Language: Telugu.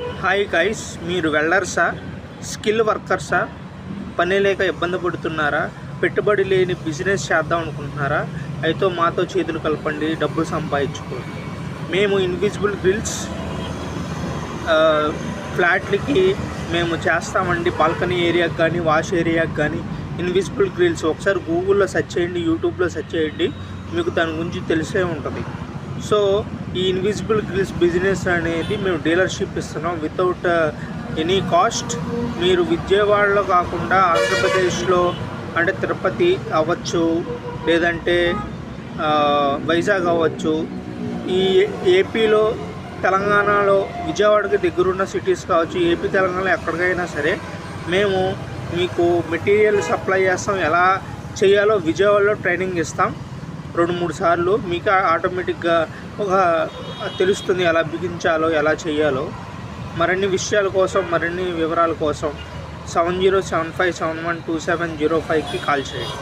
హాయ్ గైస్, మీరు వెల్డర్సా, స్కిల్ వర్కర్సా, పని లేక ఇబ్బంది పడుతున్నారా, పెట్టుబడి లేని బిజినెస్ చేద్దాం అనుకుంటున్నారా? అయితే మాతో చేతులు కలపండి, డబ్బులు సంపాదించుకోండి. మేము ఇన్విజిబుల్ గ్రిల్స్ ఫ్లాట్లకి మేము చేస్తామండి. బాల్కనీ ఏరియాకి కానీ వాష్ ఏరియాకి కానీ ఇన్విజిబుల్ గ్రిల్స్ ఒకసారి గూగుల్లో సెర్చ్ చేయండి, యూట్యూబ్లో సెర్చ్ చేయండి, మీకు దాని గురించి తెలిసే ఉంటుంది. సో ఈ ఇన్విజిబుల్ గ్రిల్స్ బిజినెస్ అనేది మేము డీలర్షిప్ ఇస్తున్నాం వితౌట్ ఎనీ కాస్ట్. మీరు విజయవాడలో కాకుండా ఆంధ్రప్రదేశ్లో అంటే తిరుపతి అవ్వచ్చు, లేదంటే వైజాగ్ అవ్వచ్చు, ఈ ఏపీలో తెలంగాణలో విజయవాడకి దగ్గరున్న సిటీస్ కావచ్చు, ఏపీ తెలంగాణలో ఎక్కడికైనా సరే మేము మీకు మెటీరియల్ సప్లై చేస్తాం. ఎలా చేయాలో విజయవాడలో ట్రైనింగ్ ఇస్తాం 2-3 సార్లు. మీకు ఆటోమేటిక్గా ఒక తెలుస్తుంది ఎలా బిగించాలో, ఎలా చేయాలో. మరిన్ని విషయాల కోసం, మరిన్ని వివరాల కోసం 7075712705కి కాల్ చేయండి.